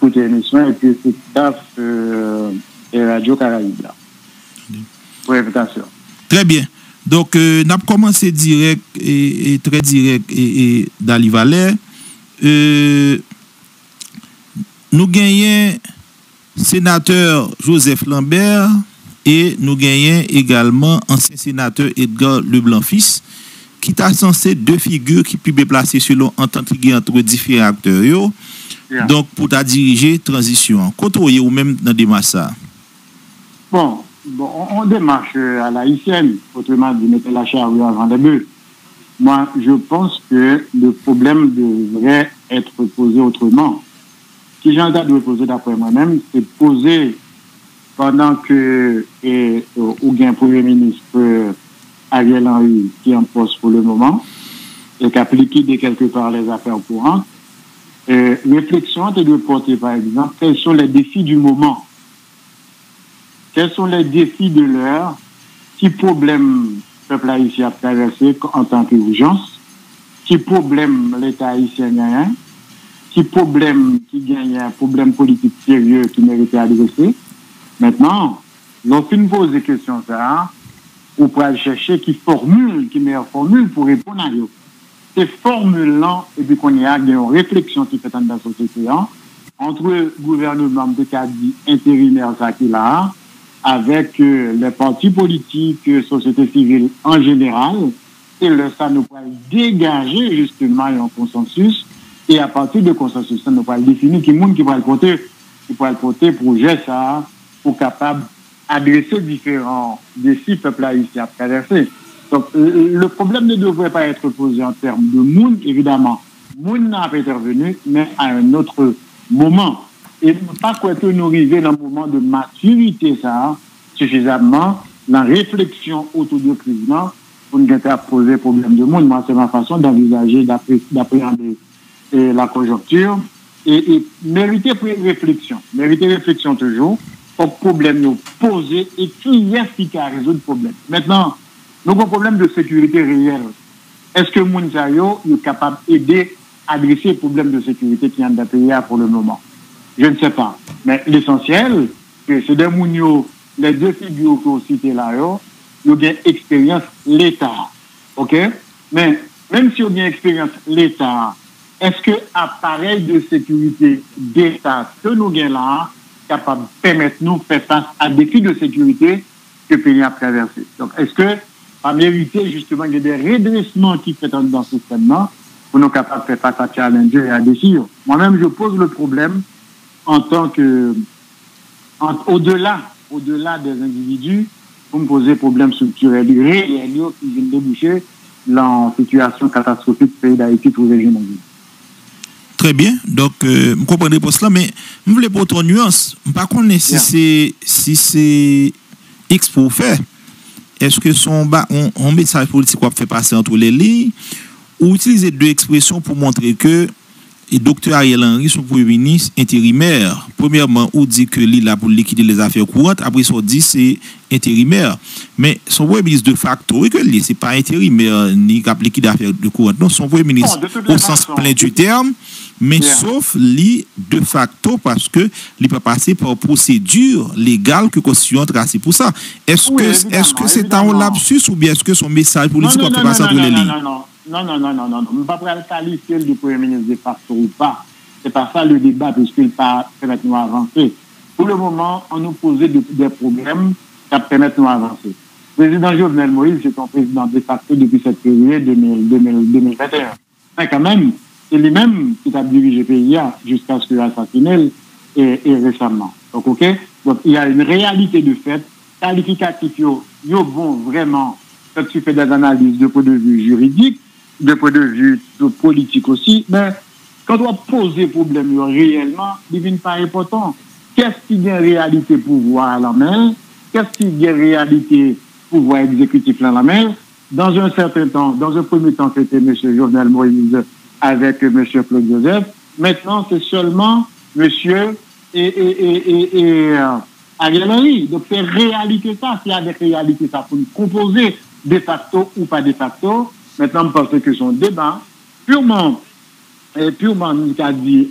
écouté l'émission et puis c'est staff et Radio Caraïbe là. Pour l'invitation. Très bien. Donc, nous avons commencé direct et très direct et d'Ali Valère. Nous gagnons sénateur Joseph Lambert et nous gagnons également ancien sénateur Edgar Leblanc-Fils qui t'a censé deux figures qui peuvent placer selon entente entre différents acteurs. Yeah. Donc, pour ta diriger transition, côtoyer ou même dans des masses. Bon, on démarche à la haïtienne, autrement dit, mettre la charrue avant les bœufs. Moi, je pense que le problème devrait être posé autrement. Si j'ai entendu de poser d'après moi-même, c'est poser pendant que ou bien Premier ministre Ariel Henry qui est en poste pour le moment et qui a liquidé quelque part les affaires courantes. Réflexion de porter par exemple quels sont les défis du moment. Quels sont les défis de l'heure? Qui problème le peuple haïtien a traversé en tant qu'urgence? Qui problème l'État haïtien gagne? Qui problème qui gagne un problème politique sérieux qui mérite à adresser? Maintenant, lorsqu'on pose des questions ça, on peut chercher qui meilleure formule pour répondre à eux. Ces formules-là, et puis qu'on y a une réflexion qui fait dans la société, entre le gouvernement de Cadi intérimaire ça qui là, avec les partis politiques, société civile en général, et ça nous va dégager justement un consensus, et à partir de consensus, ça nous va définir qui monde qui va le porter projet ça, pour capable adresser différents défis peuple haïtien à traverser. Donc, le problème ne devrait pas être posé en termes de monde, évidemment. Monde n'a pas intervenu, mais à un autre moment. Et pas que nous arrivions dans un moment de maturité, ça, suffisamment, la réflexion autour du président pour nous poser problème de monde. Moi, c'est ma façon d'envisager, d'appréhender la conjoncture et mériter réflexion toujours, au problème nous poser et qui est-ce qui a résoudre le problème. Maintenant, nous avons un problème de sécurité réel. Est-ce que Mounsayo est capable d'aider à adresser le problème de sécurité qui est dans le pays pour le moment? Je ne sais pas. Mais l'essentiel, c'est des Mounio, les deux figures que vous citez là, ils ont une expérience l'État. OK? Mais même si on a une expérience l'État, est-ce que l'appareil de sécurité d'État que nous avons là, capable de permettre nous de faire face à des défis de sécurité que le pays a traversé? Donc, est-ce que à mériter justement il y a des redressements qui fait dans ce système-là pour nous capables de faire face à challenge et à défis? Moi-même, je pose le problème en tant que au-delà des individus pour me poser problème structurel réel qui viennent déboucher dans la situation catastrophique du pays d'Haïti trouvé aujourd'hui. Très bien. Donc, je comprends pour cela, mais je voulais pour ton nuance. Je ne sais pas si c'est X pour faire. Est-ce que un message politique qu'on fait passer entre les lignes ou utiliser deux expressions pour montrer que le docteur Ariel Henry, son premier ministre intérimaire, premièrement, on dit que l'île a pour liquider les affaires courantes, après on dit c'est intérimaire. Mais son premier ministre de facto, et que ce n'est pas intérimaire ni qui liquider les affaires courantes, non, son premier ministre au sens plein du terme, mais sauf lui de facto parce que il peut passer par procédure légale que la Constitution tracée pour ça. Est-ce que c'est un lapsus ou bien est-ce que son message politique va faire passer entre les lignes? Non. Je ne vais pas qualifier le Premier ministre de facto ou pas. Ce n'est pas ça le débat, puisqu'il ne pas permettre de nous avancer. Pour le moment, on nous posait des problèmes qui permettent de nous avancer. Le président Jovenel Moïse est un président de facto depuis cette février 2021. Mais quand même, c'est lui-même qui a dirigé le pays jusqu'à ce qu'il soit assassiné et récemment. Donc, OK? Donc, il y a une réalité de fait. Qualificatif, bon, vraiment, quand tu fais des analyses de point de vue juridique, de point de vue politique aussi, mais quand on doit poser problème réellement, il n'est pas important. Qu'est-ce qui est en réalité pouvoir à la main? Qu'est-ce qui est en réalité pouvoir exécutif à la main? Dans un certain temps, dans un premier temps, c'était M. Jovenel Moïse avec M. Claude Joseph. Maintenant, c'est seulement M. Ariel Henry. Donc, c'est réalité ça. C'est avec réalité ça pour nous composer de facto ou pas de facto. Maintenant, parce que son débat, purement, nous a dit,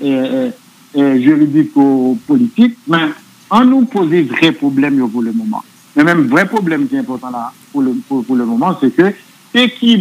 juridico-politique, mais on nous pose des vrais problèmes pour le moment. Mais même vrai problème qui est important là pour le moment, c'est que c'est qui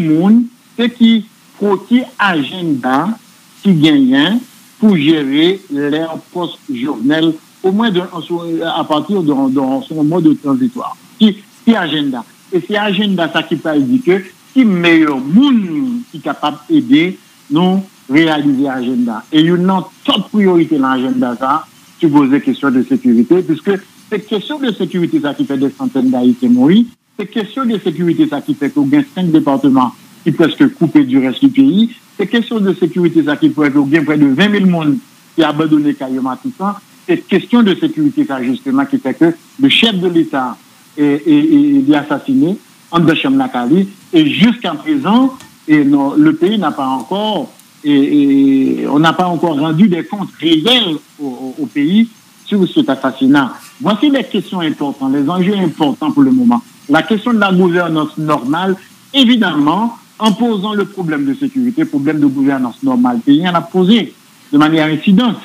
agenda qui gagne pour gérer leur poste journal au moins à partir de son mode transitoire. Qui agenda. Et c'est agenda ça qui peut dire que qui meilleur monde qui est capable d'aider nous réaliser l'agenda. Et une autre priorité dans l'agenda ça, tu poses des questions de sécurité, puisque c'est question de sécurité ça qui fait des centaines d'Haïtiens mourir. C'est question de sécurité ça qui fait qu'on gagne 5 départements qui presque coupés du reste du pays. C'est question de sécurité ça qui fait qu'on gagne près de 20 000 personnes qui a abandonné carrément tout ça. C'est question de sécurité ça justement qui fait que le chef de l'État est assassiné en de Chamlakali et jusqu'à présent le pays n'a pas encore on n'a pas encore rendu des comptes réels au pays sur cet assassinat. Voici les questions importantes, les enjeux importants pour le moment. La question de la gouvernance normale, évidemment, en posant le problème de sécurité, problème de gouvernance normale, le pays en a posé de manière incidente.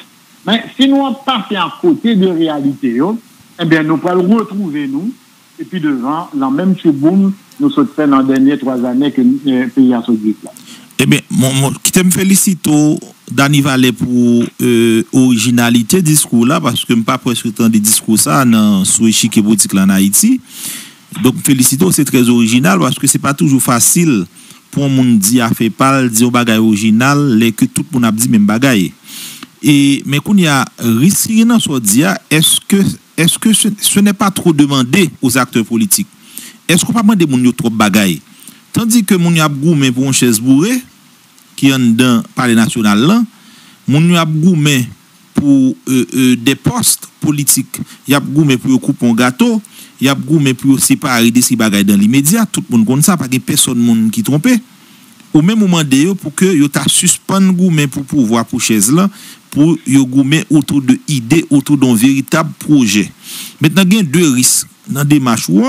Mais si nous passons à côté de réalité, eh bien, nous pourrons retrouver nous, et puis devant, la même chouboum, nous sommes fait dans les dernières 3 années que le pays a sauvé là. Eh bien, je me félicite Dani Valet pour originalité discours là, parce que je n'ai pas presque tant de discours ça dans sous échiquier boutique là en Haïti. Donc, félicite, c'est très original parce que c'est pas toujours facile pour un monde dire fait pas dire bagay original, les que tout le monde a dit même bagay. Et mais qu'on y a risque dans ce dire, est-ce que ce n'est pas trop demandé aux acteurs politiques? Est-ce qu'on pas demander moun yo trop bagay? Tandis que moun y a goumé pour une chaise bourrée qui est dans le palais national là, moun y a goumé pour des postes politiques, y a goumé pour couper un gâteau, y a goumé pour séparer des bagay dans l'immédiat, tout le monde connaît ça, pas de personne moun qui trompe. Au même moment d'ailleurs pour que yo ta suspendre goumé pour pouvoir pour chaise là pour yo goumé autour de idées, autour d'un véritable projet. Maintenant il y a 2 risques dans démarche ou.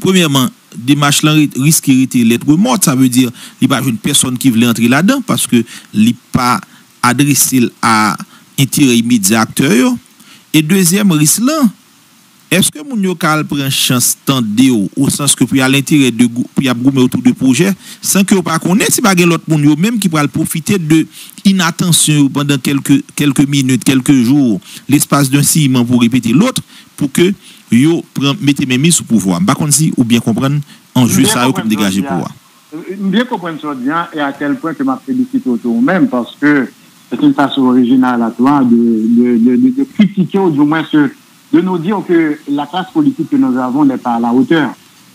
Premièrement, démarche là risque d'être lettre morte, ça veut dire il n'y a pas une personne qui veut entrer là-dedans parce que il n'est pas adressé à intérêt immédiat acteur. Et deuxième risque là, est-ce que moun yo kal prend chance tande au sens que pour à l'intérêt de pour y a goumer autour de projet sans que pas connaît si pas l'autre moun yo même qui va profiter de inattention pendant quelques minutes, quelques jours, l'espace d'un ciment pour répéter l'autre pour que yo mettez mes mises sous pouvoir. Par contre si ou bien comprendre enjeu ça comme dégager pouvoir. Bien comprendre ça bien et à tel point que m'a félicité autour même parce que c'est une façon originale à toi de critiquer ou du moins de nous dire que la classe politique que nous avons n'est pas à la hauteur.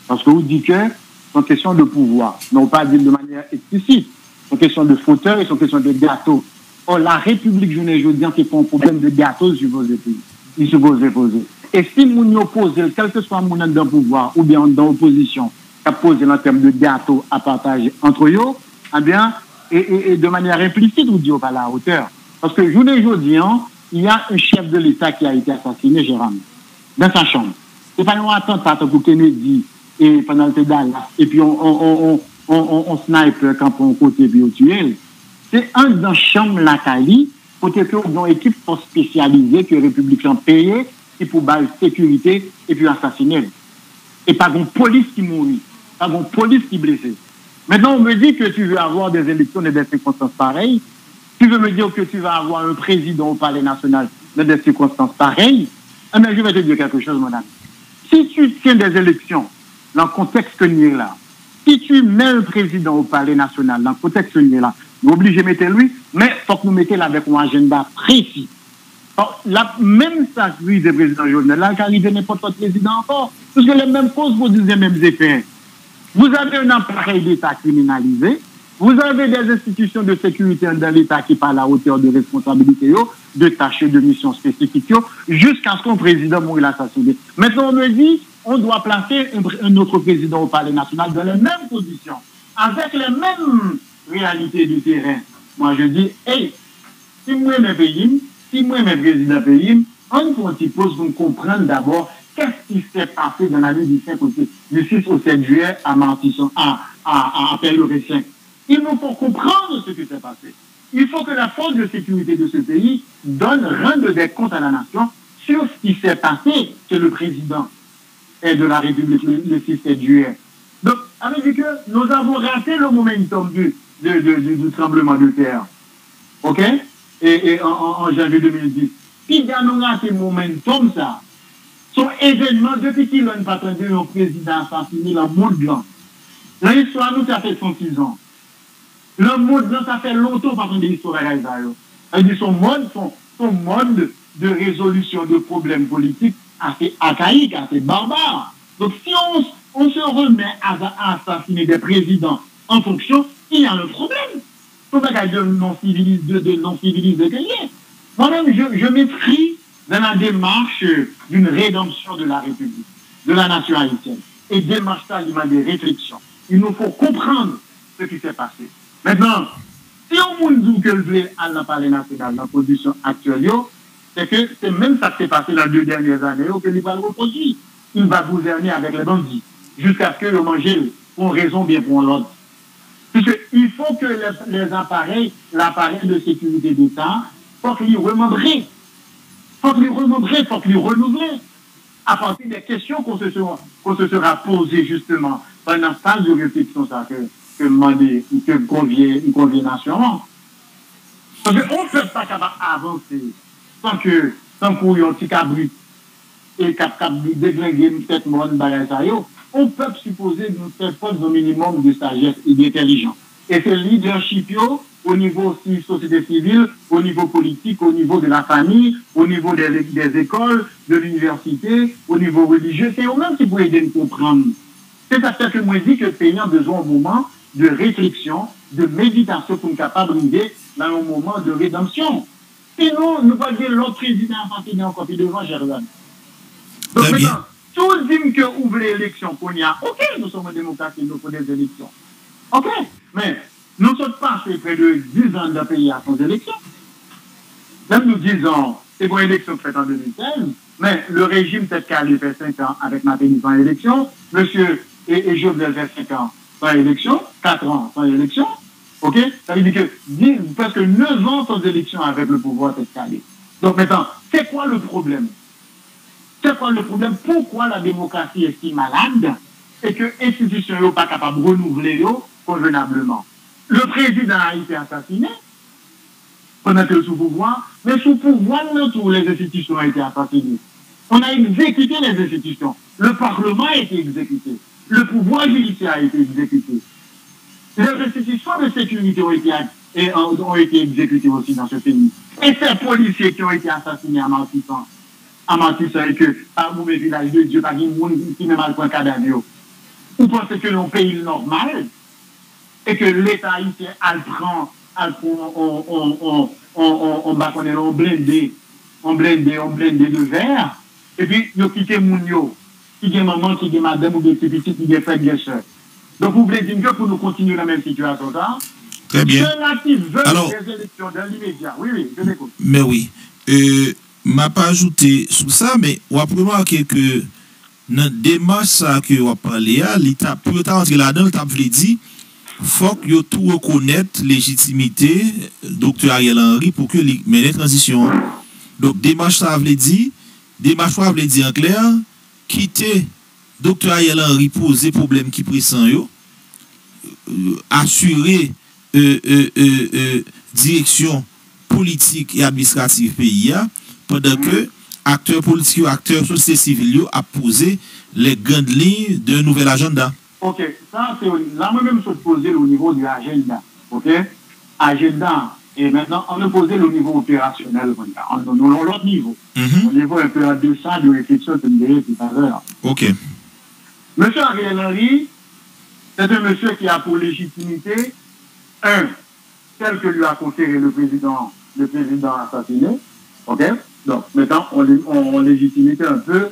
Parce que vous dites que c'est une question de pouvoir. Non pas dit de manière explicite. C'est une question de fauteuil, c'est une question de gâteau. Or, la République, je ne dis pas c'est pas un problème de gâteau, il suppose poser. Et si nous opposons, quel que soit mon dans le pouvoir ou bien dans l'opposition, qui a posé en termes de gâteau à partager entre eux, eh bien, et de manière implicite, vous dites pas à la hauteur. Parce que je ne dis il y a un chef de l'État qui a été assassiné, Jérôme, dans sa chambre. C'est pas un attentat pour Kennedy et pendant le Dallas, et puis on snipe quand on côté puis on tue. C'est un dans la chambre la Cali, pour que une équipe spécialisée que les républicains payent et pour bailler sécurité et puis assassiner. Et pas une police qui mourit, pas une police qui blessée. Maintenant, on me dit que tu veux avoir des élections et des circonstances pareilles. Tu veux me dire que tu vas avoir un président au Palais national dans des circonstances pareilles? Eh bien, je vais te dire quelque chose, mon ami. Si tu tiens des élections dans le contexte que nous là, si tu mets un président au Palais national dans le contexte que nous là, nous obligés de mettre lui, mais il faut que nous mettions avec un agenda précis. Même ça, oui, des présidents journal, là, car il n'y a n'importe quel président encore, parce que les mêmes causes produisent les mêmes effets. Vous avez un appareil d'État criminalisé, vous avez des institutions de sécurité dans l'État qui parlent à la hauteur de responsabilité, de tâches et de missions spécifiques, jusqu'à ce qu'un président mouille assassiné. Maintenant, on me dit, on doit placer un autre président au Palais national dans les mêmes conditions, avec les mêmes réalités du terrain. Moi, je dis, hey, si moi, mes pays, si moi, mes présidents pays, on pose pour comprendre d'abord qu'est-ce qui s'est passé dans la nuit du 6 au 7 juillet à Martisson, à Père-le-Récien. Il nous faut comprendre ce qui s'est passé. il faut que la force de sécurité de ce pays rende des comptes à la nation sur ce qui s'est passé chez le président de la République le 6 juillet. Donc, ça veut dire que nous avons raté le momentum du tremblement de terre. OK? Et en janvier 2010. Puis, nous raté le momentum, ça. Son événement, depuis qu'il a une patente de président assassiné, le monde blanc. L'histoire, nous, ça fait 106 ans. Le monde blanc, ça fait longtemps par contre de l'histoire à Gaïsaïo. Son mode de résolution de problèmes politiques assez archaïque, assez barbare. Donc, si on se remet à assassiner des présidents en fonction, il y a un problème. Faut pas de non-civilisé gagné. Moi-même, je m'inscris dans la démarche d'une rédemption de la République, de la nation haïtienne. Et démarche ça, il y a des réflexions. Il nous faut comprendre ce qui s'est passé. Maintenant, si on dit que le à la Palais national, dans la position actuelle, c'est que c'est même ça qui s'est passé dans les 2 dernières années, que il va le reproduire. Il va gouverner avec les bandits, jusqu'à ce que le manger pour raison bien pour l'autre. Puisqu'il faut que l'appareil de sécurité d'État, faut qu'il remembre, faut qu'il renouvelle, à partir des questions qu'on se sera posées justement pendant cette phase de réflexion ça, que convient nationalement. Parce qu'on ne peut pas avancer sans qu'on y ait un petit cabri et cap déglinguer une tête bonne bagage. On peut supposer nous faire preuve au minimum de sagesse et d'intelligence. Et ce leadership au niveau aussi société civile, au niveau politique, au niveau de la famille, au niveau des écoles, de l'université, au niveau religieux, c'est eux-mêmes qui pourraient aider nous comprendre. C'est à ce que moi je dis que le pays a besoin d'un moment de réflexion, de méditation pour nous capable d'arriver dans un moment de rédemption. Sinon, nous pas dire l'autre président assassiné encore puis devant Gerland. Donc maintenant, tout dit que ouvre l'élection qu'on y a, ok, nous sommes en démocratie, nous faisons des élections. Ok, mais nous sommes passés près de 10 ans d'un pays à sans élection. Même nous disons, c'est pour l'élection faite en 2016, mais le régime peut-être calé fait 5 ans avec ma péniche en élection, monsieur et Jovenel fait 5 ans sans élection, 4 ans sans élection, ok? Ça veut dire que presque 9 ans sans élection avec le pouvoir peut-être calé. Donc maintenant, c'est quoi le problème? C'est quoi le problème? Pourquoi la démocratie est si malade et que l'institution n'est pas capable de renouveler convenablement? Le président a été assassiné pendant que sous pouvoir, mais sous pouvoir, tous les institutions ont été assassinées. On a exécuté les institutions. Le Parlement a été exécuté. Le pouvoir judiciaire a été exécuté. Les institutions de sécurité ont été exécutées aussi dans ce pays. Et ces policiers qui ont été assassinés à Martissant et que par mauvais village de Dieu, par une monde qui n'a mal point cadavre. Vous pensez que l'on pays normal et que l'État haïtien on blindé de verre et puis nous quittons moun yo qui est maman, qui est madame ou des petits qui est frère, qui est soeur. Donc vous voulez dire que pour nous continuer la même situation ça? Très bien. Alors, des élections dans l'immédiat. Oui, je l'écoute. Mais oui. M'a pas ajouté sur ça, mais on a remarqué que dans la démarche que on a parlé, l'État, pour entrer là-dedans, l'État veut dire faut que tout reconnaître légitimité Dr. Ariel Henry pour que les mène transition. Donc démarche ça veut dire en clair quitter Dr. Ariel Henry poser problème qui pressant yo assurer direction politique et administrative pays pendant que acteurs politiques, acteurs société civile a posé les grandes lignes d'un nouvel agenda. Ok, ça c'est la même chose posée au niveau de l'agenda. Ok, agenda. Et maintenant, on a posé le niveau opérationnel. On a l'autre niveau. Au niveau un peu de ça, de réflexion que nous avons tout à l'heure. Ok. Monsieur Ariel Henry, c'est un monsieur qui a pour légitimité, tel que lui a conféré le président assassiné. Ok? Donc, maintenant, on légitimité un peu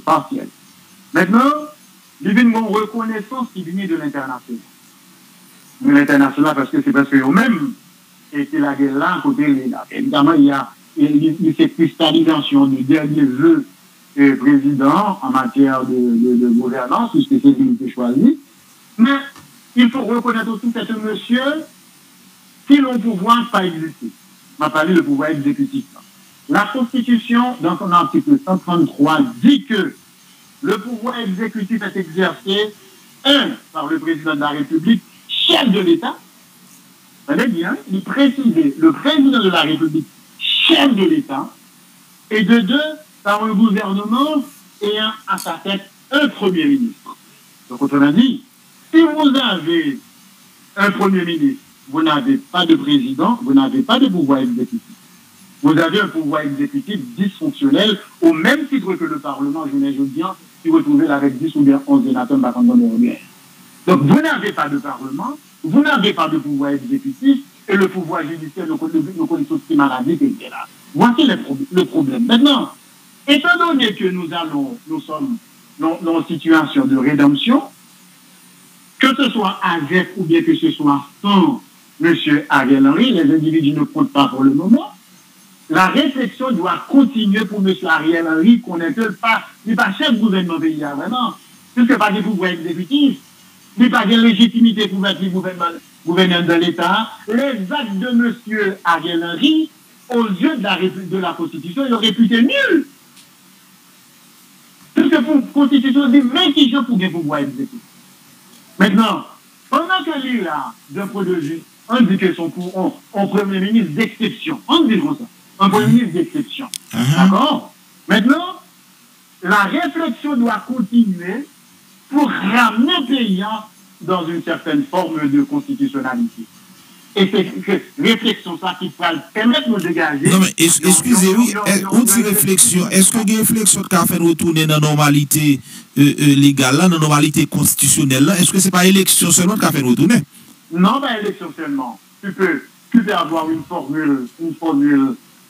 partielle. Maintenant, il y a une reconnaissance qui vient de l'international. De l'international, parce que c'est parce que eux-mêmes, et c'est la guerre là, côté là. Évidemment, il y a cette cristallisation du dernier vœu président en matière de gouvernance, puisque c'est lui qui choisit. Mais il faut reconnaître aussi que c'est un monsieur si l'on pouvoir pas exister. On va parler de pouvoir exécutif. La Constitution, dans son article 133, dit que le pouvoir exécutif est exercé, un, par le président de la République, chef de l'État. Vous allez bien, il précise le président de la République, chef de l'État, et de deux, par un gouvernement ayant à sa tête un Premier ministre. Donc, autrement dit, si vous avez un Premier ministre, vous n'avez pas de président, vous n'avez pas de pouvoir exécutif. Vous avez un pouvoir exécutif dysfonctionnel, au même titre que le Parlement, je ne dis pas, si vous trouvez avec 10 ou bien 11 sénateurs, par contre, donc, vous n'avez pas de Parlement, vous n'avez pas de pouvoir exécutif, et le pouvoir judiciaire, nous connaissons ce qui m'a dit, etc. Voici le problème. Maintenant, étant donné que nous sommes dans une situation de rédemption, que ce soit avec ou bien que ce soit sans M. Ariel Henry, les individus ne comptent pas pour le moment. La réflexion doit continuer pour M. Ariel Henry, qu'on n'est pas chef du gouvernement pays, vraiment, puisque pas de pouvoir exécutif, ni pas de légitimité pour être gouverneur de l'État. Les actes de M. Ariel Henry, aux yeux de la Constitution, ils auraient réputé nul. Puisque la Constitution dit, mais qui je pourrais pouvoir exécuter. Maintenant, pendant que lui, là, d'un point de vue, on dit que son Premier ministre d'exception. On dit comme ça. Un Premier ministre d'exception. D'accord? Maintenant, la réflexion doit continuer pour ramener le pays dans une certaine forme de constitutionnalité. Et c'est cette réflexion ça qui va permettre de nous dégager. Non, mais excusez-moi, on dit réflexion. Est-ce que une réflexion qui a fait retourner dans la normalité légale, dans la normalité constitutionnelle, est-ce que ce n'est pas élection seulement qui a fait retourner? Non, pas élection seulement. Tu peux avoir une formule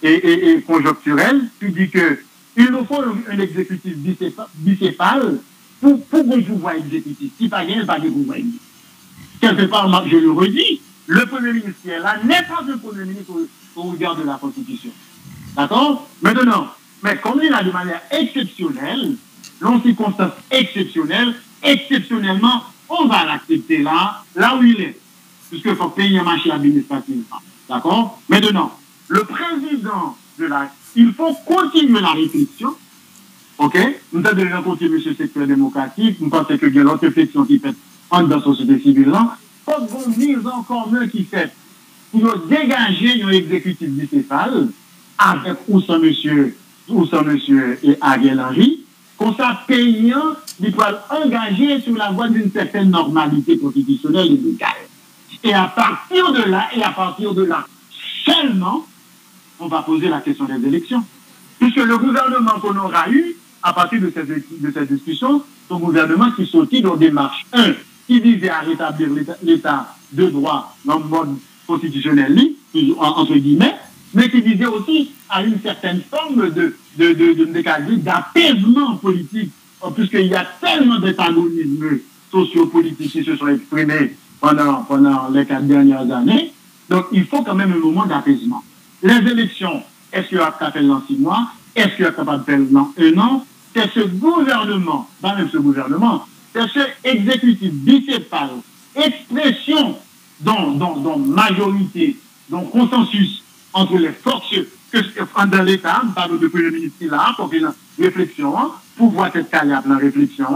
et conjoncturelle. Tu dis que il nous faut un exécutif bicéphale pour qu'on pouvoir exécutif. Si pas bien, pas de pouvoir exécutif. Quelque part, je le redis, le Premier ministre qui est là n'est pas un Premier ministre au regard de la Constitution. D'accord? Maintenant, mais comme il a de manière exceptionnelle, dans circonstances exceptionnelles, exceptionnellement, on va l'accepter là où il est. Puisqu'il faut payer un marché administratif. D'accord? Maintenant, le président il faut continuer la réflexion. OK? Nous devons continuer ce secteur démocratique. Nous pensons qu'il y a l'autre réflexion qui fait dans la société civile. Il faut qu'on mise encore mieux qui fait pour dégager un exécutif bicéphale avec ou sans monsieur et Ariel Henry, qu'on soit payant, il faut engager sur la voie d'une certaine normalité constitutionnelle et légale. Et à partir de là seulement, on va poser la question des élections. Puisque le gouvernement qu'on aura eu, à partir de cette discussion, c'est un gouvernement qui sortit dans des démarches. Un, qui visait à rétablir l'état de droit dans le mode constitutionnel, entre guillemets, mais qui visait aussi à une certaine forme d'apaisement politique, puisqu'il y a tellement d'antagonismes sociopolitiques qui se sont exprimés pendant les 4 dernières années. Donc, il faut quand même un moment d'apaisement. Les élections, est-ce qu'il y a capable de faire dans 6 mois? Est-ce qu'il y a capable de faire dans 1 an? C'est ce gouvernement, pas même ce gouvernement, c'est ce exécutif bicéphale, expression dans majorité, dans consensus entre les forces dans l'État, par le Premier ministre là, pour une réflexion, pour voir cette carrière la réflexion,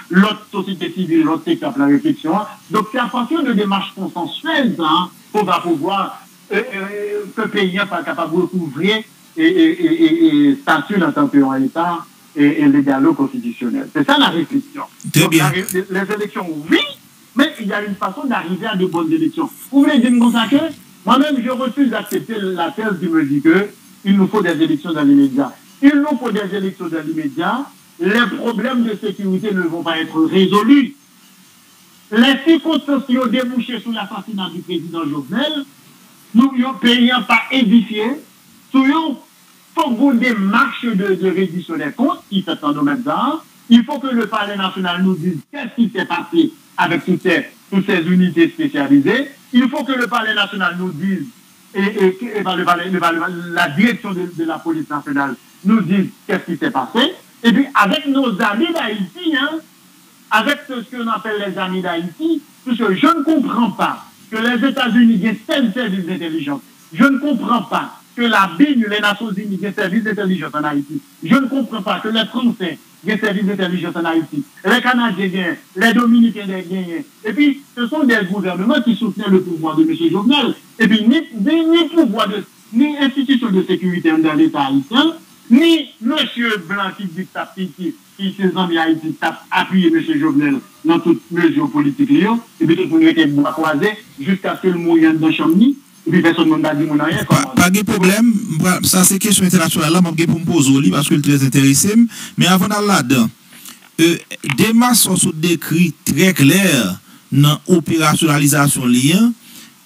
l'autre société civile, l'autre secteur la réflexion. Donc c'est à partir de démarches consensuelles qu'on va pouvoir que le pays soit capable de recouvrir et statut dans un État et les dialogues constitutionnels. C'est ça la réflexion. Donc, les élections, oui, mais il y a une façon d'arriver à de bonnes élections. Vous voulez dire comme ça que moi-même, je refuse d'accepter la thèse qui me dit qu'il nous faut des élections dans l'immédiat. Il nous faut des élections dans l'immédiat. Les problèmes de sécurité ne vont pas être résolus. Les circonstances qui ont débouché sur l'assassinat du président Jovenel, nous ne payons pas édifié. Il faut une démarche de reddition des comptes qui fait en domaine d'art. Il faut que le Palais national nous dise qu'est-ce qui s'est passé avec toutes ces unités spécialisées. Il faut que le Palais national nous dise, la direction de la police nationale nous dise qu'est-ce qui s'est passé. Et puis, avec nos amis d'Haïti, avec ce qu'on appelle les amis d'Haïti, puisque je ne comprends pas que les États-Unis ont tel service d'intelligence. Je ne comprends pas que la BIN, les Nations Unies, ont un service d'intelligence en Haïti. Je ne comprends pas que les Français ont un service d'intelligence en Haïti. Les Canadiens, les Dominicains gagnent. Et puis, ce sont des gouvernements qui soutiennent le pouvoir de M. Jovenel. Et puis, ni pouvoir ni institution de sécurité dans l'État haïtien, ni M. Blanc qui dit qui ses amis Haïti tapent appuyer M. Jovenel dans toutes mesures politiques. Et puis, tout le monde était bois croisé jusqu'à ce que le moyen dans Chamni. Et puis, personne ne m'a dit mon rien. Pas de problème. Ça, c'est question internationale. Là, je vais me poser parce que c'est très intéressé. Mais avant d'aller là-dedans, des masses sont décrits très clairs dans l'opérationnalisation lien.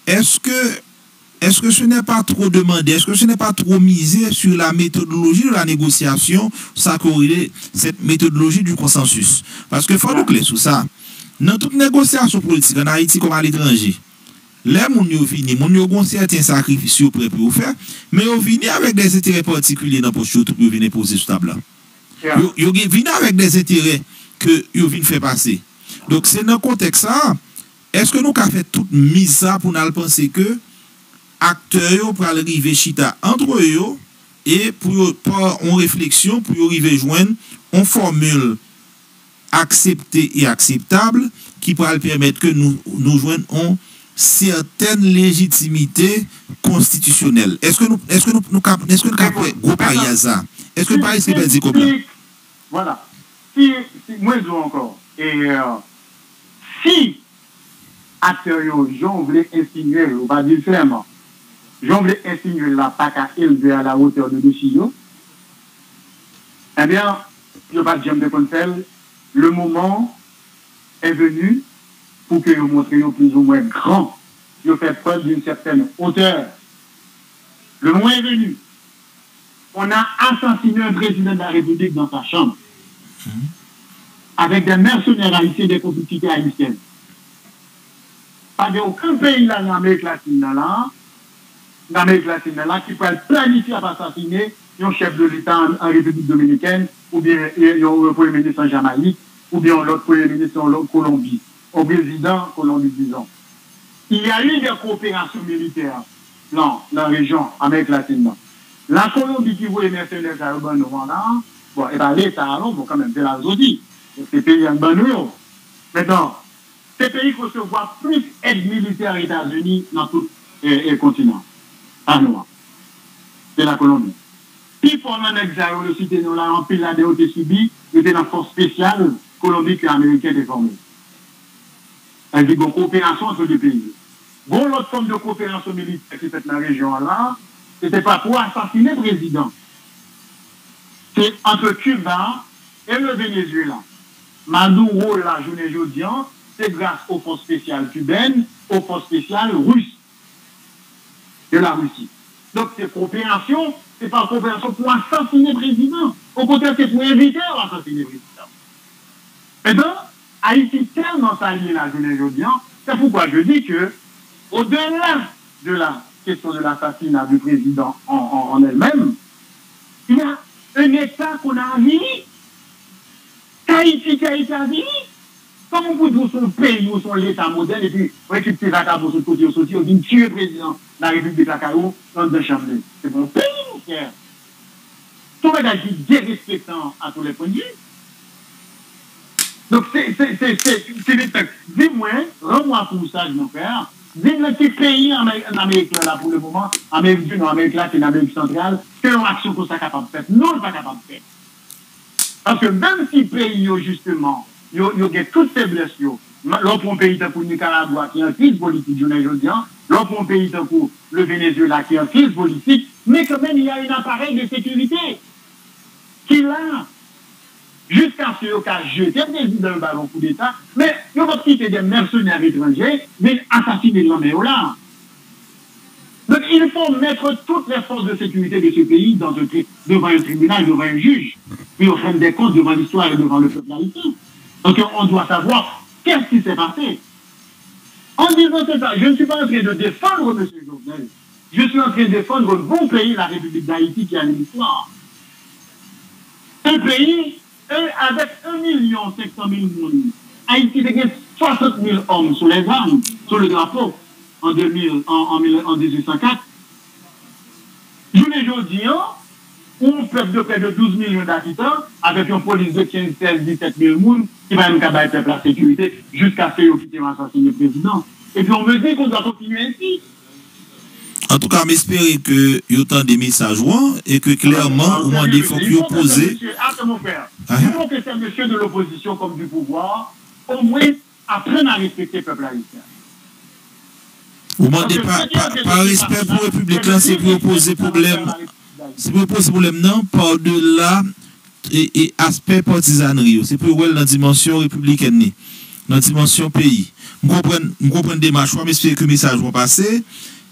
Est-ce que ce n'est pas trop demandé, est-ce que ce n'est pas trop misé sur la méthodologie de la négociation, ça corrélé cette méthodologie du consensus? Parce que faut nous clé sur ça. Dans toute négociation politique en Haïti comme à l'étranger, les gens ont fini, les gens ont certains sacrifices prêts pour faire, mais ils ont fini avec des intérêts particuliers dans le poste pour venir poser sur table. Ils ont fini avec des intérêts que ils viennent faire passer. Donc c'est dans le contexte ça. Est-ce que nous avons fait toute mise ça pour nous penser que acteurs pour arriver chita entre eux et pour en réflexion pour arriver joindre une formule acceptée et acceptable qui pourra permettre que nous joignons une certaine légitimité constitutionnelle. Est-ce que nous gros pari à ça? Est-ce que Paris serait dit comme ça? Voilà. Si moi je encore et si acteurs Jean voulait insinuer on va dire clairement Jean voulait insinuer la PAC à élever à la hauteur de décision, eh bien, je ne vais pas dire de conseil, le moment est venu pour que vous montriez plus ou moins grand, vous faites preuve d'une certaine hauteur. Le moment est venu. On a assassiné un président de la République dans sa chambre, avec des mercenaires haïtiens, des complicités haïtiennes. Pas d'aucun pays là dans l'Amérique latine là, qui peut planifier à assassiner un chef de l'État en République dominicaine, ou bien un premier ministre en Jamaïque, ou bien l'autre premier ministre en Colombie, au président Colombie, disons. Il y a eu des coopérations militaires dans la région Amérique latine. La Colombie qui voulait mercenaires à Urban là, bon, et bien l'État, bon, quand même, c'est la Zodi, ces pays en Banouyo. Maintenant, ces pays recevoir plus d'aide militaire aux États-Unis dans tout le continent. À nous. C'est la Colombie. Puis pendant l'examen, le cité nous là, en pile la DOT subi, il était dans la force spéciale Colombie et américaine déformée. Elle dit une coopération entre deux pays. Bon, l'autre forme de coopération militaire qui est faite dans la région là, c'était pas pour assassiner le président. C'est entre Cuba et le Venezuela. Maduro, la journée jeudi, c'est grâce aux forces spéciales cubaines, aux forces spéciales russes de la Russie. Donc, ces coopérations, ce n'est pas une coopération pour assassiner le président. Au contraire, c'est pour éviter d'assassiner le président. Et donc, Haïti tellement s'allie la journée aujourd'hui, c'est pourquoi je dis que, au-delà de la question de l'assassinat du président en elle-même, il y a un État qu'on a envie, Haïti qui a été envie. Comment vous dites son pays ou son l'État moderne et puis vous récupérez la carte pour ce côté, vous dites tuer le président de la République de Cacao dans deux chambres. C'est mon pays, mon frère. Tout le monde dit dérespectant à tous les points de vue. Donc, c'est des textes. Dis-moi, rends-moi pour ça, mon frère. Dis-moi quel pays en Amérique là pour le moment, Amérique du Nord, Amérique latine, Amérique centrale, quelle action qu'on soit capable de faire. Non, on n'est pas capable de faire. Parce que même si le pays, justement, il y a toutes ces blessures. L'autre pays pour le Nicaragua qui est en crise politique, je ne dis pas. L'autre pays pour le Venezuela qui est en crise politique. Mais quand même, il y a un appareil de sécurité qui là, jusqu'à ce qu'il a jeté le président le ballon coup d'État, mais il va quitter des mercenaires étrangers, mais assassiner l'homme là. Donc il faut mettre toutes les forces de sécurité de ce pays devant un tribunal, devant un juge, puis on fait des comptes devant l'histoire et devant le peuple haïtien. Donc on doit savoir qu'est-ce qui s'est passé. En disant ça, je ne suis pas en train de défendre M. Jovenel. Je suis en train de défendre le bon pays, la République d'Haïti, qui a une histoire. Un pays avec 1,5 million de monde. Haïti a 60 000 hommes sous les armes, sous le drapeau. en 1804. Je ne dis pas, un peuple de près de 12 millions d'habitants, avec une police de 15, 16, 17 000 personnes, qui va même faire la sécurité jusqu'à ce qu'ils assassinent le président. Et puis on me dit qu'on doit continuer ainsi. En tout cas, j'espère que y a autant de messages et que clairement, au moins des fois qu'il opposé. Attends, mon frère. Il faut que ces messieurs de l'opposition comme du pouvoir, au moins, apprennent à respecter le peuple haïtien. Au moins, par respect pour le République, c'est pour opposer problème. C'est pour opposer problème, non, par-delà et aspect partisanerie. C'est pour voir la dimension républicaine, dans la dimension pays. Je comprends des marches, mais j'espère que le message va passer.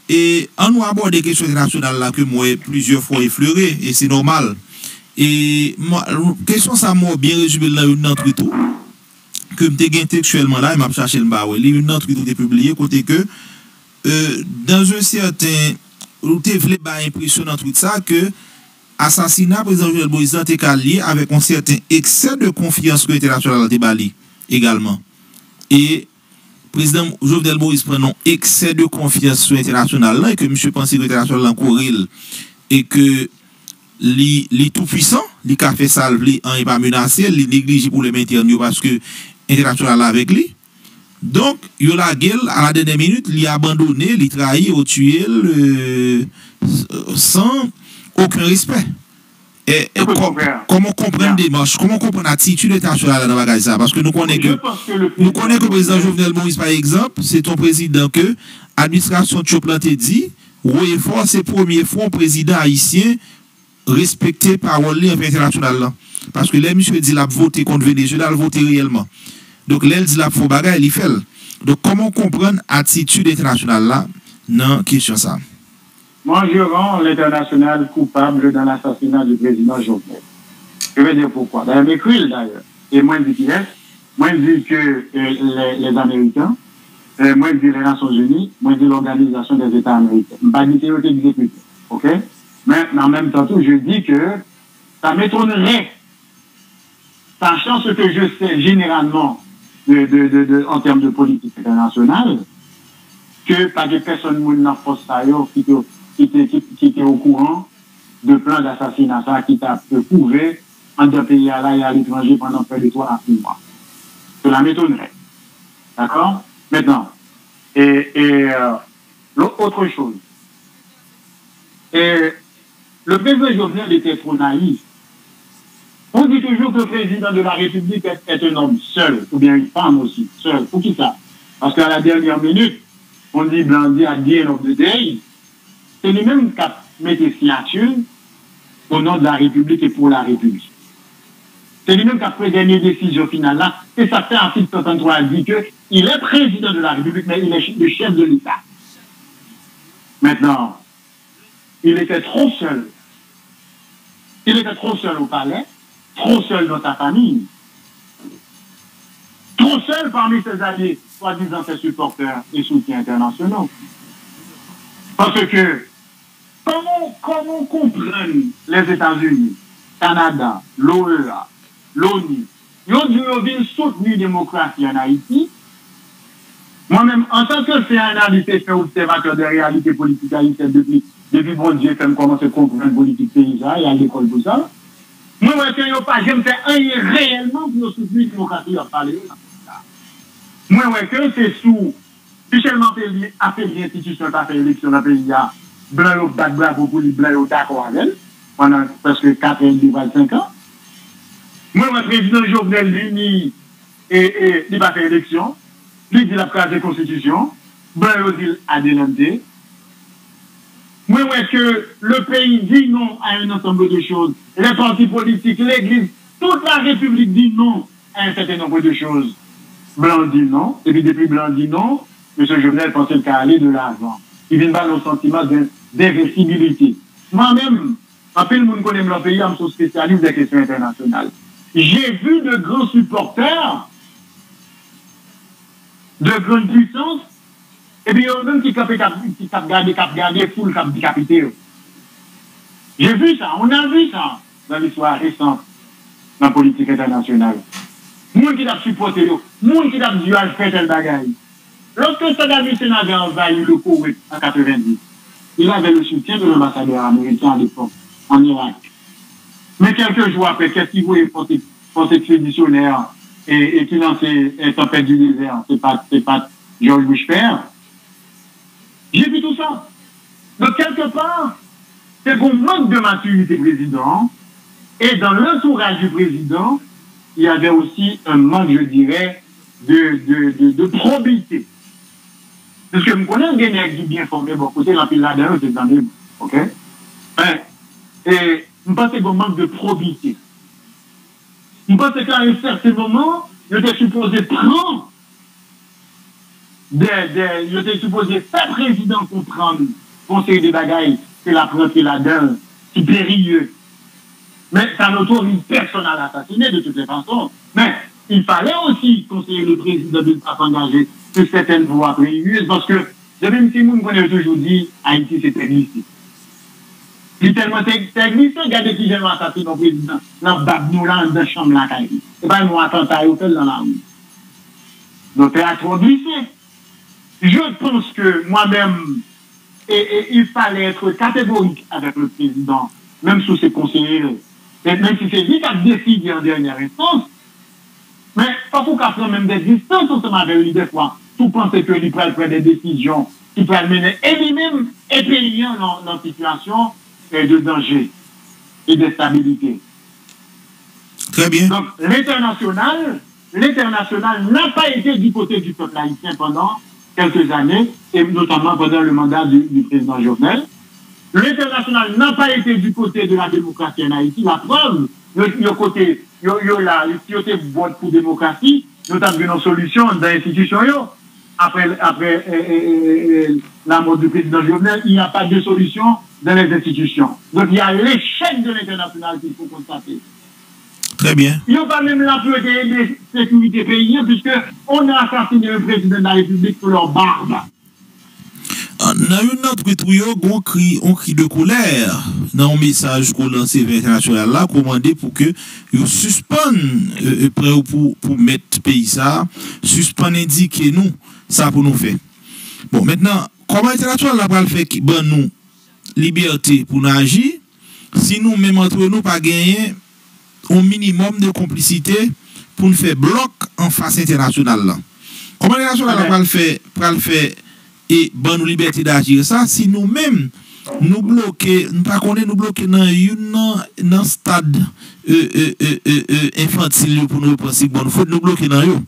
Et on nous aborde des questions internationales là que moi plusieurs fois effleuré et c'est normal. Et moi, question ça m'a bien résumé dans une autre tout que me gagné textuellement là, il m'a cherché le bas. Une autre tout est publié côté que dans un certain où tu voulais pas impressionnant tout ça que assassinat président Jovenel Moïse était lié avec un certain excès de confiance que l'international a bali également. Et président Jovenel Moïse prend un excès de confiance sur l'international et que monsieur pense que l'international en courir et que les tout puissant, les café salve, les en pas menacé, les négligé pour le maintenir parce que l'international avec lui. Donc, il a la gueule à la dernière minute, il a abandonné, il a trahi, il a tué sans aucun respect. Et comment comprendre des marches, comment comprendre l'attitude internationale dans la ça? Parce que nous connaissons que le président Jovenel Moïse, par exemple, c'est ton président que l'administration Tchoplanté dit, oui, c'est la première fois un président haïtien respecté parole internationale. Parce que là, monsieur dit qu'il a voté contre Venezuela, il a voté réellement. Donc, là, il dit qu'il a fait bagarre, il fait. Donc, comment comprendre l'attitude internationale là dans la question ça? Moi, je rends l'international coupable dans l'assassinat du président Jovenel. Je vais dire pourquoi. Dans m'écrit d'ailleurs. Et moi, je dis qui est, moi, je dis que les Américains, moi, je dis les Nations Unies, moi, je dis l'Organisation des États américains. Je ne pas dire que c'est exécuté. OK? Mais en même temps, je dis que ça m'étonnerait, sachant ce que je sais généralement en termes de politique internationale, que pas de personne dans la force qui était au courant de plan d'assassinat qui t'a prouvé en deux pays à là et à l'étranger pendant près de 3 à 6 mois. Cela m'étonnerait. D'accord? Maintenant, l'autre chose. Le président Jovenel était trop naïf. On dit toujours que le président de la République est un homme seul, ou bien une femme aussi, seule. Pour qui ça? Parce qu'à la dernière minute, on dit Blandi à the end of the day, c'est lui-même qui a mis des signatures au nom de la République et pour la République. C'est lui-même qui a pris la dernière décision finale là. Et ça fait article 63 a dit qu'il est président de la République, mais il est le chef de l'État. Maintenant, il était trop seul. Il était trop seul au palais, trop seul dans sa famille, trop seul parmi ses alliés, soi-disant ses supporters et soutiens internationaux. Parce que, comment comprendre les États-Unis, Canada, l'OEA, l'ONU, ils ont dû soutenir la démocratie en Haïti. Moi-même, en tant que fait analyste, fait observateur de réalité politique haïtienne depuis bon Dieu, quand je commence à comprendre la politique paysanne et à l'école pour ça, moi, je ne pas jamais fait rien réellement pour soutenir la démocratie à parler. Moi, que c'est sous Michel Martelly a fait l'institution, a fait l'élection dans le pays, blanc au bravo pour les blancs au d'accord avec elle, pendant presque 4 ans, 5 ans. Moi, le président Jovenel Lini, et il va faire l'élection, lui dit la phrase de constitution, blanc au dit adelanté. Moi, que le pays dit non à un ensemble de choses. Les partis politiques, l'Église, toute la République dit non à un certain nombre de choses. Blanc dit non, et puis depuis Blanc dit non, M. Jovenel pensait qu'à aller de l'avant. Il vient pas le sentiment d'investibilité. Moi-même, en plus, le monde connaît mon pays, je suis spécialiste des questions internationales. J'ai vu de grands supporters, de grandes puissances, et puis il y a même qui cap gardé foule, cap décapité. J'ai vu ça, on a vu ça dans l'histoire récente, dans la politique internationale. Moun qui a supporté, moun qui a dit à faire tel bagaille. Lorsque Saddam Hussein avait envahi le Koweït en 90, il avait le soutien de l'ambassadeur américain à l'époque, en Irak. Mais quelques jours après, qu'est-ce qu'il voulait force expéditionnaire et qui lançait un tempête du désert? C'est pas George Bush père. J'ai vu tout ça. Donc, quelque part, c'est qu'on manque de maturité président. Et dans l'entourage du président, il y avait aussi un manque, je dirais, de probité. Parce que je connais des gens qui bien formés, bon, côté la pile là-dedans, c'est dans les ok? Et je pense qu'on manque de probité. Je pense qu'à un certain moment, il était supposé prendre il était supposé faire président comprendre conseil de bagaille, c'est la preuve là-dedans, c'est périlleux. Mais ça n'autorise personne à l'assassiner de toutes les façons. Mais il fallait aussi conseiller le président de ne pas s'engager sur certaines voies périlleuses parce que, depuis si nous connaissons toujours dit, Haïti c'était glissé. C'est tellement c'est glissé, regardez qui j'aime assassiner le président. Dans nous là, dans la chambre là, et pas nous attentat au dans la rue. Donc, c'est trop glissé. Je pense que moi-même, il fallait être catégorique avec le président, même sous ses conseillers, même si c'est lui qui a décidé en dernière instance. Mais pas pour qu'après même des distances, on se m'avait eu des fois, tout penser que lui prend des décisions qui peuvent mener, et lui-même est payant dans une situation de danger et de stabilité. Très bien. Donc, l'international n'a pas été du côté du peuple haïtien pendant quelques années, et notamment pendant le mandat du président Jovenel. L'international n'a pas été du côté de la démocratie en Haïti. La preuve, le côté, il y a vote pour démocratie, notamment une solution dans l'institution. Après la mort du président Jovenel, il n'y a pas de solution dans les institutions. Donc il y a l'échec de l'international qu'il faut constater. Très bien. Il n'y a pas même la priorité de sécurité paysanne, puisqu'on a assassiné le président de la République pour leur barbe. Dans une autre on crie de colère dans un message qu'on lance vers l'international là, commandé pour que ils suspendent pour mettre le pays ça, suspendent indiquer nous ça pour nous faire. Bon, maintenant, comment l'international là va le faire qui donne nous liberté pour nous agir si nous même entre nous pas gagner un minimum de complicité pour nous faire bloc en face internationale là. Comment l'international va le faire et bonne nous liberté d'agir ça si nous-mêmes nous bloquer pas connaît nous bloquer dans stade infantile pour nous penser bon faut nous bloquer dans yo.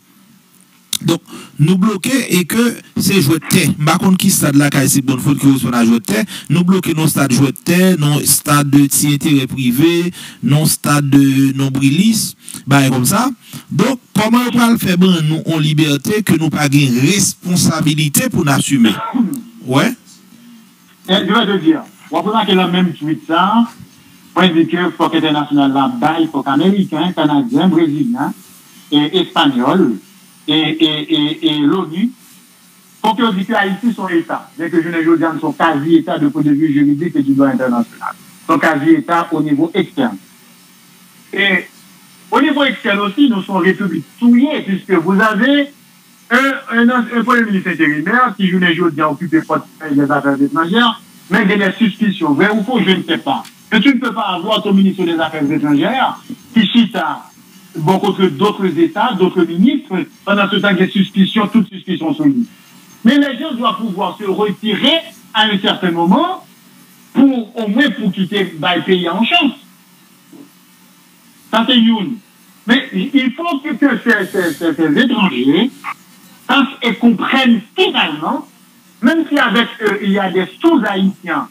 Donc nous bloquer et que c'est jouer terre pas contre qui stade là c'est bon faut que soit à jouer terre nous bloquer nos stade jouer terre non stade de intérêt privé non stade de nombrilis bah comme ça. Donc comment on va le faire ben nous en liberté que nous pas gain responsabilité pour l'assumer. Ouais. Je vais te dire, on peut marquer le même tweet ça. On dit que faut qu'international là bail faut qu'américain, canadien, brésilien et espagnol et l'ONU, pour que dit que Haïti son État, dès que je ne dis son quasi-État de point de vue juridique et du droit international, son quasi-État au niveau externe. Et au niveau externe aussi, nous sommes républiques souillées, puisque vous avez un premier ministre intérimaire qui, je ne dis occupé portefeuille des affaires étrangères, mais il y a des suspicions. Vrai ou faux, je ne sais pas. Que tu ne peux pas avoir ton ministre des Affaires étrangères qui chite bon, contre d'autres États, d'autres ministres, pendant ce temps qu'il y a suspicions, toutes suspicions sont liées. Mais les gens doivent pouvoir se retirer à un certain moment pour, au moins, pour quitter le pays en chance. Ça, c'est une. Mais il faut que ces étrangers sachent et comprennent finalement, même si avec eux, il y a des sous-haïtiens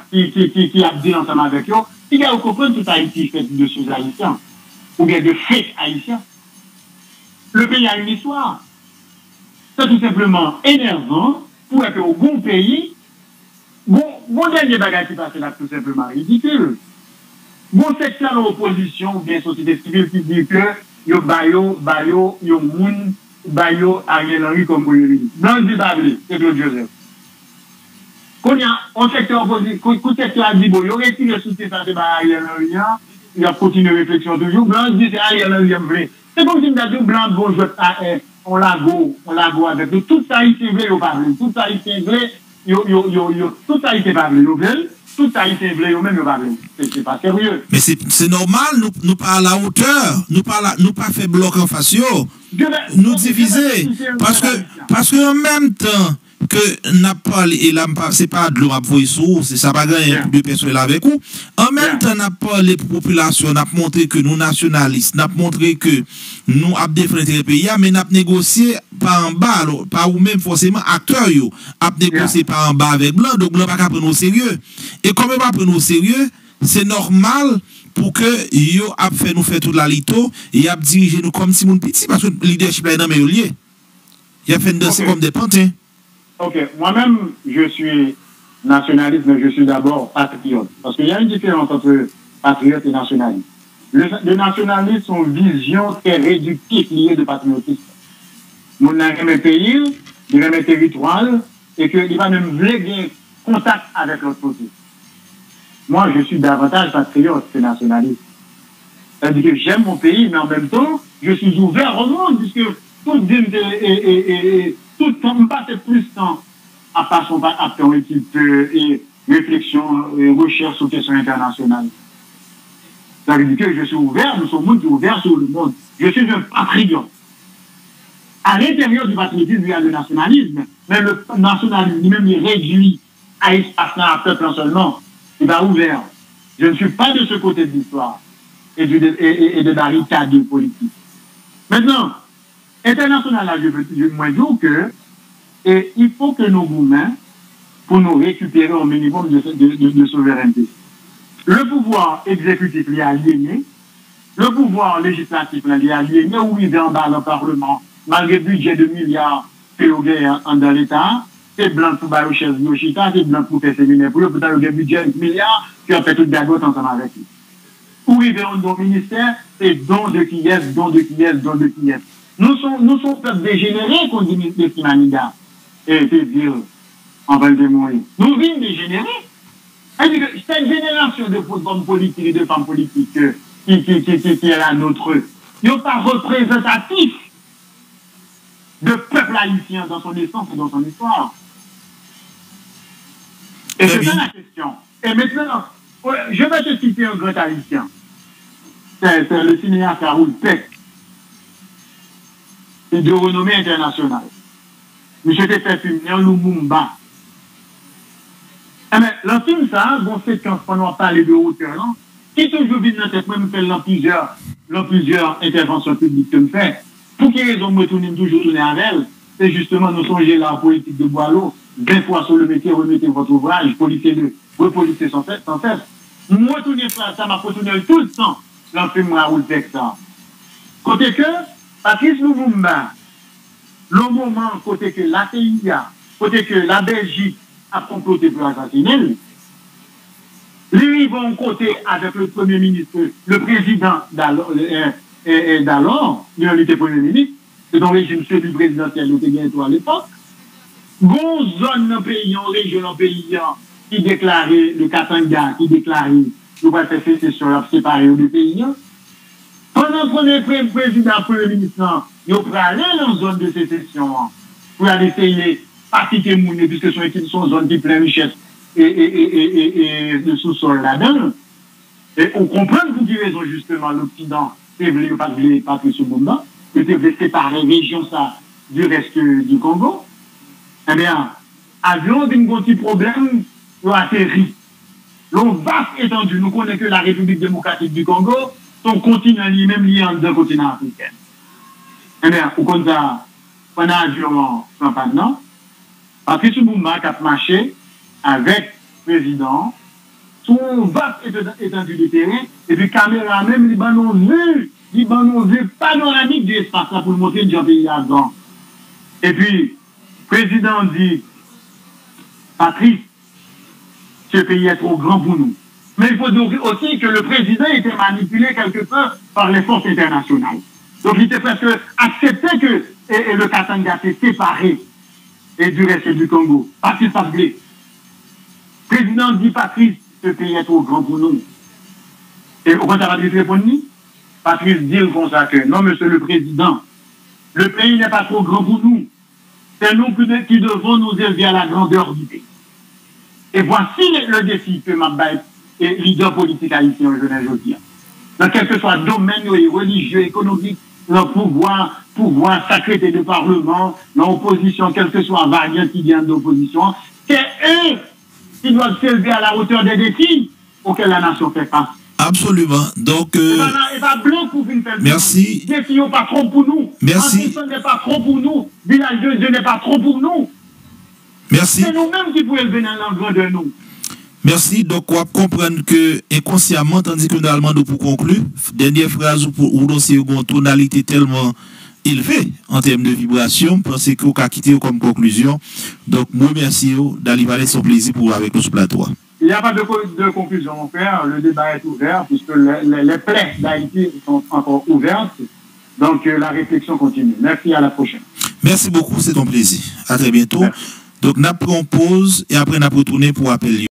qui abdient ensemble avec eux, il y a au comprendre tout Haïti fait de sous-haïtiens, ou bien de fake haïtiens. Le pays a une histoire. C'est tout simplement énervant pour être au bon pays. Bon dernier bagage qui passe là, tout simplement ridicule. Bon secteur de l'opposition ou bien société civile qui dit que yo bayo moun bayo Ariel Henry comme premier ministre. Blanc dit Bablé, c'est Claude Joseph. Quand il y a un secteur opposition, quand le secteur a dit bon, il aurait tiré le soutien ça c'est Ariel Henry, il a continué réflexion toujours. Blanc dit c'est Ariel Henry vrai. C'est comme si nous avions blanc bon jouer on lago avec nous. Tout ça, il s'est vrai, on parle. Tout ça, il s'est vrai, tout ça, il s'est parlé. Tout ça, il s'est vrai, même, on parle. C'est pas sérieux. Mais c'est normal, nous pas à la hauteur, nous pas fait bloc en face, nous diviser. Parce que en même temps, que n'a pas et là c'est pas de l'eau à sous c'est ça pas gagner de personnes là avec vous en même temps n'a pas les populations n'a montré que nous nationalistes n'a montré que nous a défendre le pays mais n'a négocié par en bas pas ou même forcément acteurs yo a négocié par en bas avec blanc donc blanc pas prendre au sérieux et comme pas prendre au sérieux c'est normal pour que yo a fait nous faire toute la lito et a dirigé nous comme si mon petit parce que le leadership là dans mes liés il a fait danser comme des pantins. Ok, moi-même, je suis nationaliste, mais je suis d'abord patriote. Parce qu'il y a une différence entre patriote et nationaliste. Le nationaliste, son vision très réductive liée de patriotisme. Nous n'avons pas pays, il a un territoire, et qu'il va même vouloir contact avec l'autre côté. Moi, je suis davantage patriote que nationaliste. C'est-à-dire que j'aime mon pays, mais en même temps, je suis ouvert au monde, puisque tout on passe plus de temps à passer à équipe et réflexion et recherche sur questions internationales. Ça veut dire que je suis ouvert, nous sommes ouverts sur le monde. Je suis un patriote. À l'intérieur du patriotisme, il y a le nationalisme, mais le nationalisme lui-même est réduit à espace à peuple seulement. Il va ouvert. Je ne suis pas de ce côté de l'histoire et de barricades politiques. Maintenant, international, là, je veux dire que il faut que nos mouvements, pour nous récupérer au minimum de souveraineté. Le pouvoir exécutif est aliéné, le pouvoir législatif est aliéné, où il est en bas dans le Parlement, malgré le budget de milliards que vous avez dans l'État, c'est blanc pour Barouches Yoshita, c'est blanc pour faire séminaire pour eux, pour le budget de milliards, qui a fait toute gagote ensemble avec lui. Où il est dans le ministère, c'est don de qui est, don de qui est, don de qui est. Nous sommes peuple dégénérés qu'on dit de Kimaniga. Et c'est dire, en train de mourir. Nous vîmes dégénérés. C'est-à-dire que cette génération de hommes politiques et de femmes politiques qui est la nôtre, ils sont pas représentatifs de peuple haïtien dans son essence et dans son histoire. Et c'est ça la question. Et maintenant, je vais te citer un grand haïtien. C'est le cinéaste Raoul Peck. C'est de renommée internationale. Monsieur était fait fumer en Lumumba. Mais dans film ça, bon, c'est quand on parle de hauteur, non? Qui toujours vient dans tête, même fait dans plusieurs interventions publiques que me fait. Pour quelle raison me tourne toujours tourner avec elle? C'est justement nous songer la politique de Boileau, 20 fois sur le métier, remettez votre ouvrage, polissez-le, repolissez sans cesse. Moi, tourner ça m'a retourné tout le temps dans le film Raoul Peck, ça. Côté que, Patrice Lumumba, le moment côté que la CIA, côté que la Belgique a comploté pour assassiner, lui, ils vont côté avec le Premier ministre, le président d'alors, il était Premier ministre, c'est dans le régime semi-présidentiel, il était bientôt à l'époque. Gon zone dans le pays, en région dans le pays, qui déclarait le Katanga, qui déclarait, nous va faire sécession, séparer du pays. Pendant qu'on est président, Premier ministre, il va aller dans la zone de sécession pour aller essayer de pratiquer les gens, puisque ce sont des zones qui plein de richesse et de sous-sol là-dedans. Et on comprend pour quelle raison, justement, l'Occident ne voulait pas que ce monde-là, que c'est séparer région ça du reste du Congo. Eh bien, avion d'un petit problème, il a atterri. L'on vaste étendue, nous connaissons que la République démocratique du Congo, son continent lui-même lié en deux continents africains. Eh bien, au compte ça, pendant l'avion maintenant, Patrice Lumumba a marché avec le président, son vaste étendue de terrain, et puis caméra même, Libanon vue panoramique de l'espace pour montrer le pays là-dedans. Et puis, le président dit, Patrice, ce pays est trop grand pour nous. Mais il faut dire aussi que le président était manipulé quelque peu par les forces internationales. Donc il était presque accepté que le Katanga s'est séparé et du reste du Congo. Patrice Pablé. Le président dit, Patrice, ce pays est trop grand pour nous. Et au contraire, Patrice répond, Patrice dit comme ça que non, monsieur le président, Le pays n'est pas trop grand pour nous. C'est nous qui devons nous élever à la grandeur du pays. Et voici le défi que Mabbaï est leader politique haïtien aujourd'hui. Dans quel que soit le domaine religieux, économique, le pouvoir sacré de parlement, l'opposition, quelle que soit la variante qui vient d'opposition, c'est eux qui doivent s'élever à la hauteur des défis auxquels la nation fait face. Absolument. Donc, et pas blanc pour faire merci. Les filles n'est pas trop pour nous. Merci. Ce n'est pas trop pour nous. Village de Dieu n'est pas trop pour nous. Merci. C'est nous-mêmes qui pouvons élever dans l'endroit de nous. Merci. Donc, on va comprendre que inconsciemment, tandis que nous allons pour conclure, dernière phrase ou dossier une tonalité tellement élevée en termes de vibration, pensez que vous avez quitté comme conclusion. Donc, moi, merci d'arriver son plaisir pour avec nous sur plateau. Il n'y a pas de conclusion, mon frère. Le débat est ouvert puisque les plaies d'Haïti sont encore ouvertes. Donc, la réflexion continue. Merci, à la prochaine. Merci beaucoup, c'est un plaisir. À très bientôt. Merci. Donc, nous prenons pause et après, nous retournons pour appeler.